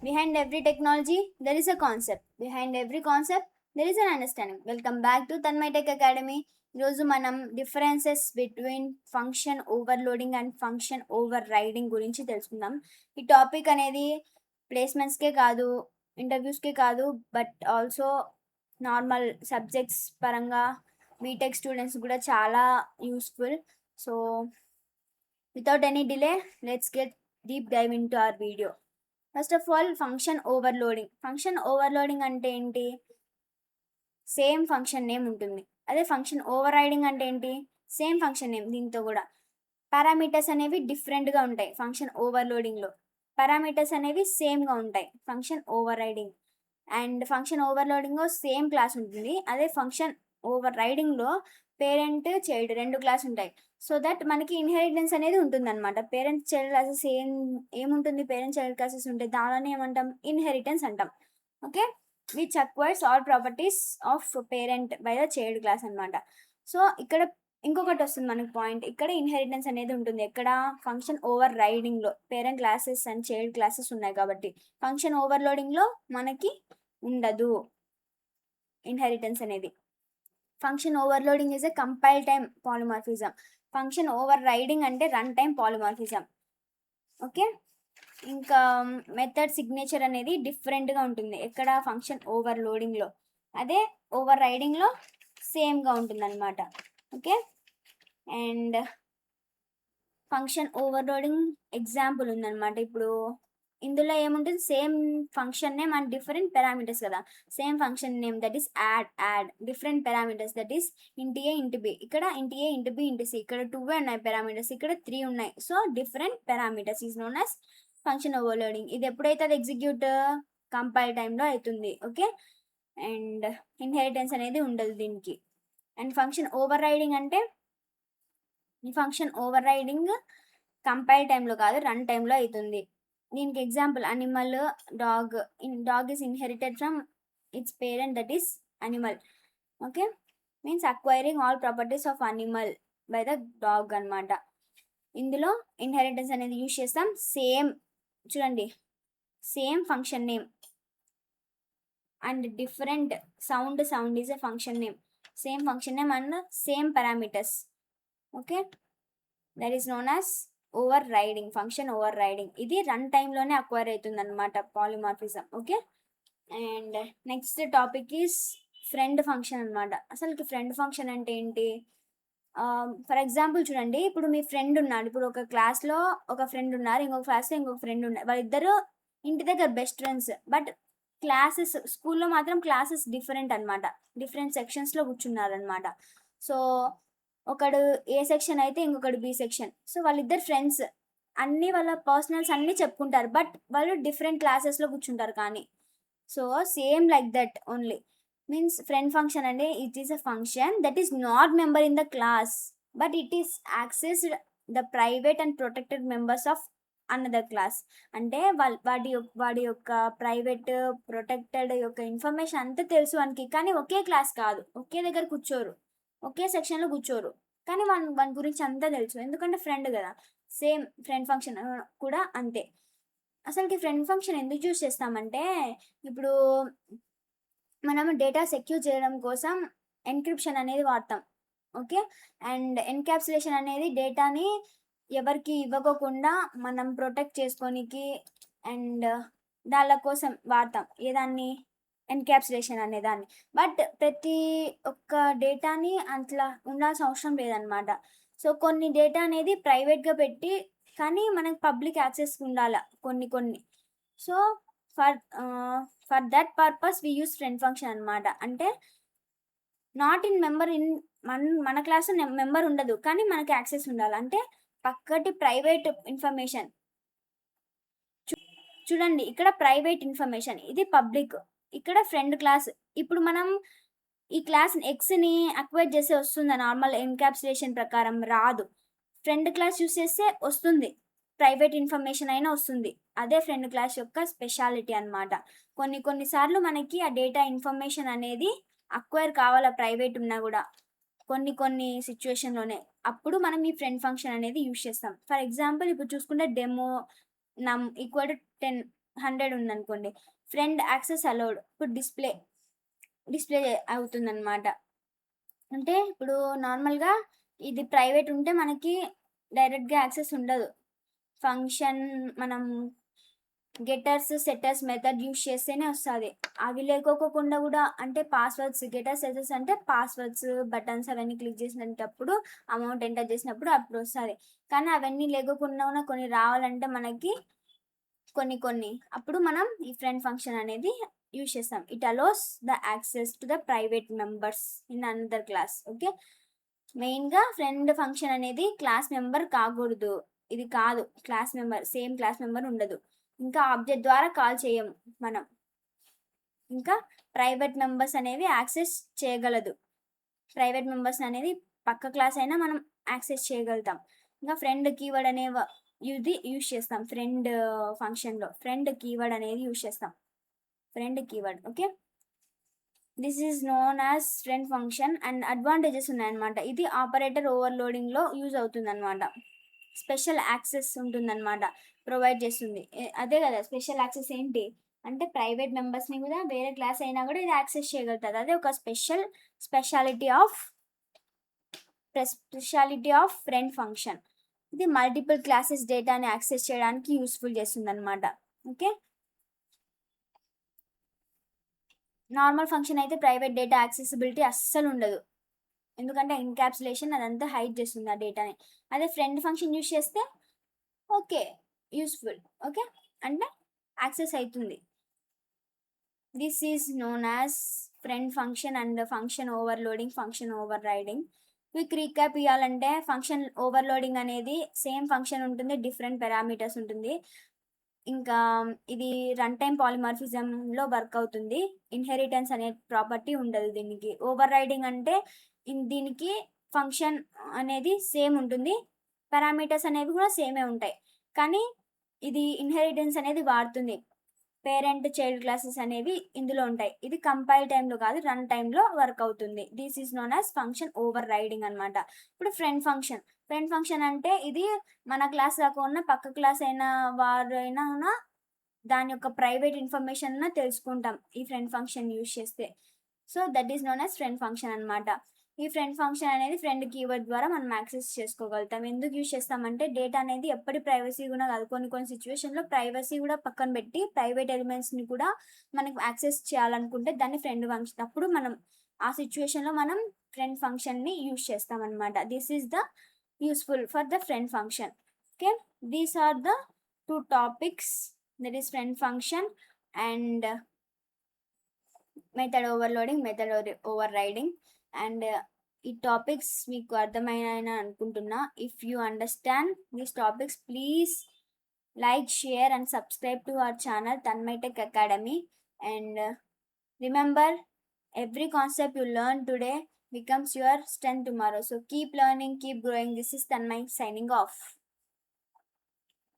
Behind every technology, there is a concept. Behind every concept, there is an understanding. Welcome back to Tech Academy. ఈరోజు మనం differences between function overloading and function overriding గురించి తెలుసుకుందాం. ఈ topic అనేది ప్లేస్మెంట్స్కే కాదు, ఇంటర్వ్యూస్కే కాదు, బట్ ఆల్సో నార్మల్ సబ్జెక్ట్స్ పరంగా బీటెక్ స్టూడెంట్స్ కూడా చాలా useful. So without any delay, let's get deep dive into our video. First of all, function overloading. Function overloading అంటే ఏంటి? సేమ్ ఫంక్షన్ నేమ్ ఉంటుంది. అదే ఫంక్షన్ ఓవర్ రైడింగ్ అంటే ఏంటి? Same function name, దీంతో కూడా పారామీటర్స్ అనేవి డిఫరెంట్గా ఉంటాయి. ఫంక్షన్ ఓవర్లోడింగ్లో పారామీటర్స్ అనేవి సేమ్గా ఉంటాయి function overriding. And function ఓవర్లోడింగ్లో సేమ్ క్లాస్ ఉంటుంది. అదే ఫంక్షన్ ఓవర్ రైడింగ్లో పేరెంట్ చైల్డ్ రెండు క్లాస్ ఉంటాయి. సో దట్ మనకి ఇన్హెరిటెన్స్ అనేది ఉంటుంది అనమాట. పేరెంట్ చైల్డ్ క్లాసెస్ ఏముంటుంది? పేరెంట్ చైల్డ్ క్లాసెస్ ఉంటాయి, దానిలోనే ఏమంటాం? ఇన్హెరిటెన్స్ అంటాం. Okay, which acquires all properties of parent by the child class అనమాట. సో ఇక్కడ ఇంకొకటి వస్తుంది మనకి పాయింట్. ఇక్కడ ఇన్హెరిటెన్స్ అనేది ఉంటుంది. ఎక్కడ? ఫంక్షన్ ఓవర్ రైడింగ్లో parent classes and child classes ఉన్నాయి కాబట్టి. ఫంక్షన్ ఓవర్లోడింగ్లో మనకి ఉండదు ఇన్హెరిటెన్స్ అనేది. Function overloading is a compile time polymorphism. Function overriding అంటే రన్ టైమ్ పాలిమార్ఫిజం. ఓకే, ఇంకా మెథడ్ సిగ్నేచర్ అనేది డిఫరెంట్గా ఉంటుంది. ఎక్కడ? ఫంక్షన్ ఓవర్లోడింగ్లో. అదే ఓవర్ రైడింగ్లో సేమ్గా ఉంటుంది అనమాట. Okay, and function overloading example ఉందన్నమాట. ఇప్పుడు ఇందులో ఏముంటుంది? Same function name and different parameters కదా. Same function name, that is add different parameters, that is ఇంట్ ఏ ఇంట్ బి. ఇక్కడ ఇంట్ ఏ ఇంట్ బి ఇంట్ సి. ఇక్కడ 2 ఉన్నాయి పారామీటర్స్, ఇక్కడ 3 ఉన్నాయి. So different parameters is known as function overloading. ఇది ఎప్పుడైతే అది ఎగ్జిక్యూట్ కంపైల్ టైంలో అవుతుంది. ఓకే, అండ్ ఇన్హెరిటెన్స్ అనేది ఉండదు దీనికి. అండ్ ఫంక్షన్ ఓవర్ రైడింగ్ అంటే, ఈ ఫంక్షన్ ఓవర్ రైడింగ్ కంపైల్ టైంలో కాదు, రన్ టైంలో అవుతుంది. దీనికి example animal, dog. Dog is inherited from it's parent, that is animal. Okay, means acquiring all properties of animal by the dog అనమాట. ఇందులో inheritance అనేది యూజ్ చేస్తాం. సేమ్ చూడండి, same function name and different sound is a function name. Same function name and same parameters. Okay, that is known as over riding, function over riding. ఇది run టైంలోనే acquire అవుతుంది అనమాట, polymorphism. Okay, and next topic is friend function అనమాట. అసలుకి friend function అంటే ఏంటి? For example చూడండి, ఇప్పుడు మీ ఫ్రెండ్ ఉన్నాడు. ఇప్పుడు ఒక క్లాస్లో ఒక ఫ్రెండ్ ఉన్నారు, ఇంకొక క్లాస్లో ఇంకొక ఫ్రెండ్ ఉన్నారు. వాళ్ళిద్దరు ఇంటి దగ్గర బెస్ట్ ఫ్రెండ్స్, బట్ క్లాసెస్ స్కూల్లో మాత్రం క్లాసెస్ డిఫరెంట్ అనమాట. డిఫరెంట్ సెక్షన్స్లో కూర్చున్నారు అనమాట. సో ఒకడు ఏ సెక్షన్ అయితే ఇంకొకడు బి సెక్షన్. సో వాళ్ళిద్దరు ఫ్రెండ్స్, అన్నీ వాళ్ళ పర్సనల్స్ అన్నీ చెప్పుకుంటారు, బట్ వాళ్ళు డిఫరెంట్ క్లాసెస్లో కూర్చుంటారు. కానీ so same like that only. Means friend function అంటే it is a function that is not member in the class, but it is accessed the private and protected members of another class. అంటే వాడి యొక్క private protected యొక్క information అంతా తెలుసు వానికి, కానీ ఒకే class కాదు, ఒకే దగ్గర కూర్చోరు, ఒకే సెక్షన్లో కూర్చోరు, కానీ వాని గురించి అంతా తెలుసు, ఎందుకంటే ఫ్రెండ్ కదా. సేమ్ ఫ్రెండ్ ఫంక్షన్ కూడా అంతే. అసలుకి ఫ్రెండ్ ఫంక్షన్ ఎందుకు యూజ్ చేస్తామంటే, ఇప్పుడు మనం డేటా సెక్యూర్ చేయడం కోసం ఎన్క్రిప్షన్ అనేది వాడతాం. ఓకే, అండ్ ఎన్క్యాప్సులేషన్ అనేది డేటాని ఎవరికి ఇవ్వకోకుండా మనం ప్రొటెక్ట్ చేసుకోనికి అండ్ దాని కోసం వాడతాం. ఏదాన్ని? ఎన్క్యాప్సులేషన్ అనేదాన్ని. బట్ ప్రతి ఒక్క డేటాని అట్లా ఉండాల్సిన అవసరం లేదనమాట. సో కొన్ని డేటా అనేది ప్రైవేట్గా పెట్టి, కానీ మనకు పబ్లిక్ యాక్సెస్ ఉండాలి కొన్ని. So for that purpose we use friend function అనమాట. అంటే నాట్ ఇన్ మెంబర్ ఇన్ మన క్లాస్ మెంబర్ ఉండదు, కానీ మనకి యాక్సెస్ ఉండాలి. అంటే పక్కటి ప్రైవేట్ ఇన్ఫర్మేషన్ చూడండి, ఇక్కడ ప్రైవేట్ ఇన్ఫర్మేషన్, ఇది పబ్లిక్. ఇక్కడ ఫ్రెండ్ క్లాస్. ఇప్పుడు మనం ఈ క్లాస్ ఎక్స్ని అక్వైర్ చేస్తే వస్తుందా? నార్మల్ ఎన్క్యాప్సులేషన్ ప్రకారం రాదు. ఫ్రెండ్ క్లాస్ యూస్ చేస్తే వస్తుంది, ప్రైవేట్ ఇన్ఫర్మేషన్ అయినా వస్తుంది. అదే ఫ్రెండ్ క్లాస్ యొక్క స్పెషాలిటీ అనమాట. కొన్నిసార్లు మనకి ఆ డేటా ఇన్ఫర్మేషన్ అనేది అక్వైర్ కావాలా, ప్రైవేట్ ఉన్నా కూడా కొన్ని సిచ్యువేషన్లోనే. అప్పుడు మనం ఈ ఫ్రెండ్ ఫంక్షన్ అనేది యూజ్ చేస్తాం. ఫర్ ఎగ్జాంపుల్ ఇప్పుడు చూసుకుంటే డెమో నమ్ ఈక్వల్ టు 10 100 ఉందనుకోండి, ఫ్రెండ్ యాక్సెస్ అలౌడ్ ఇప్పుడు డిస్ప్లే అవుతుందన్నమాట. అంటే ఇప్పుడు నార్మల్గా ఇది ప్రైవేట్ ఉంటే మనకి డైరెక్ట్గా యాక్సెస్ ఉండదు. ఫంక్షన్ మనం గెటర్స్ సెటర్స్ మెథడ్ యూస్ చేస్తేనే వస్తుంది. అవి లేకోకుండా కూడా అంటే పాస్వర్డ్స్ గెటర్స్ సెటర్స్ అంటే పాస్వర్డ్స్ బటన్స్ అవన్నీ క్లిక్ చేసినప్పుడు అమౌంట్ ఎంటర్ చేసినప్పుడు అప్పుడు వస్తుంది. కానీ అవన్నీ లేకోకుండా కొన్ని రావాలంటే మనకి కొన్ని అప్పుడు మనం ఈ ఫ్రెండ్ ఫంక్షన్ అనేది యూజ్ చేస్తాం. It allows the access to the private members in another class. Okay, మెయిన్గా ఫ్రెండ్ ఫంక్షన్ అనేది క్లాస్ మెంబర్ కాకూడదు. ఇది కాదు class member, same class member ఉండదు. ఇంకా ఆబ్జెక్ట్ ద్వారా కాల్ చేయము మనం. ఇంకా ప్రైవేట్ మెంబర్స్ అనేవి యాక్సెస్ చేయగలదు. ప్రైవేట్ మెంబర్స్ అనేది పక్క క్లాస్ అయినా మనం యాక్సెస్ చేయగలుగుతాం. ఇంకా ఫ్రెండ్ కీవర్డ్ అనే ఇది యూజ్ చేస్తాం. ఫ్రెండ్ ఫంక్షన్లో ఫ్రెండ్ కీవర్డ్ అనేది యూజ్ చేస్తాం. Friend keyword. Okay, this is known as friend function and advantages ఉన్నాయన్నమాట. ఇది ఆపరేటర్ ఓవర్లోడింగ్లో యూజ్ అవుతుందన్నమాట. స్పెషల్ యాక్సెస్ ఉంటుందన్నమాట, ప్రొవైడ్ చేస్తుంది. అదే కదా స్పెషల్ యాక్సెస్ ఏంటి అంటే ప్రైవేట్ మెంబర్స్ని కూడా వేరే క్లాస్ అయినా కూడా ఇది యాక్సెస్ చేయగలుగుతుంది. అదే ఒక స్పెషాలిటీ ఆఫ్ ఫ్రెండ్ ఫంక్షన్. ఇది మల్టిపుల్ క్లాసెస్ డేటాని యాక్సెస్ చేయడానికి యూస్ఫుల్ చేస్తుంది అనమాట. ఓకే, నార్మల్ ఫంక్షన్ అయితే ప్రైవేట్ డేటా యాక్సెసిబిలిటీ అస్సలు ఉండదు, ఎందుకంటే ఎన్క్యాప్సులేషన్ అదంతా హైడ్ చేస్తుంది ఆ డేటాని. అదే ఫ్రెండ్ ఫంక్షన్ యూస్ చేస్తే ఓకే యూస్ఫుల్. ఓకే, అంటే యాక్సెస్ అవుతుంది. This is known as friend function and function overloading, function over riding. Quick recap ఇవ్వాలంటే ఫంక్షన్ ఓవర్లోడింగ్ అనేది సేమ్ ఫంక్షన్ ఉంటుంది, డిఫరెంట్ పారామీటర్స్ ఉంటుంది. ఇంకా ఇది రన్ టైమ్ పాలిమార్ఫిజంలో వర్క్ అవుతుంది. ఇన్హెరిటెన్స్ అనే ప్రాపర్టీ ఉండదు దీనికి. ఓవర్ రైడింగ్ అంటే దీనికి ఫంక్షన్ అనేది సేమ్ ఉంటుంది, పారామీటర్స్ అనేవి కూడా సేమే ఉంటాయి, కానీ ఇది ఇన్హెరిటెన్స్ అనేది వాడుతుంది. పేరెంట్ చైల్డ్ క్లాసెస్ అనేవి ఇందులో ఉంటాయి. ఇది కంపైల్ టైంలో కాదు, రన్ టైంలో వర్క్ అవుతుంది. This is known as function over riding అనమాట. ఇప్పుడు ఫ్రెండ్ ఫంక్షన్ అంటే ఇది మన క్లాస్ కాకుండా పక్క క్లాస్ అయిన వారైనా దాని యొక్క ప్రైవేట్ ఇన్ఫర్మేషన్ తెలుసుకుంటాం ఈ ఫ్రెండ్ ఫంక్షన్ యూజ్ చేస్తే. So that is known as friend function అనమాట. ఈ ఫ్రెండ్ ఫంక్షన్ అనేది ఫ్రెండ్ కీవర్డ్ ద్వారా మనం యాక్సెస్ చేసుకోగలుగుతాం. ఎందుకు యూజ్ చేస్తామంటే డేటా అనేది ఎప్పటి ప్రైవసీ కూడా కాదు, కొన్ని సిచ్యువేషన్లో ప్రైవసీ కూడా పక్కన పెట్టి ప్రైవేట్ ఎలిమెంట్స్ని కూడా మనకు యాక్సెస్ చేయాలనుకుంటే దాన్ని ఫ్రెండ్ ఫంక్షన్, అప్పుడు మనం ఆ సిచ్యువేషన్లో మనం ఫ్రెండ్ ఫంక్షన్ని యూజ్ చేస్తాం అనమాట. This is the useful for the friend function. Okay, these are the 2 topics, that is friend function and method overloading, method overriding. And ఈ టాపిక్స్ మీకు అర్థమైన అనుకుంటున్నా. If you understand these topics please like, share and subscribe to our channel Tanmai Tech Academy. And remember, every concept you learn today becomes your strength tomorrow. So keep learning, keep growing. This is Tanmay signing off.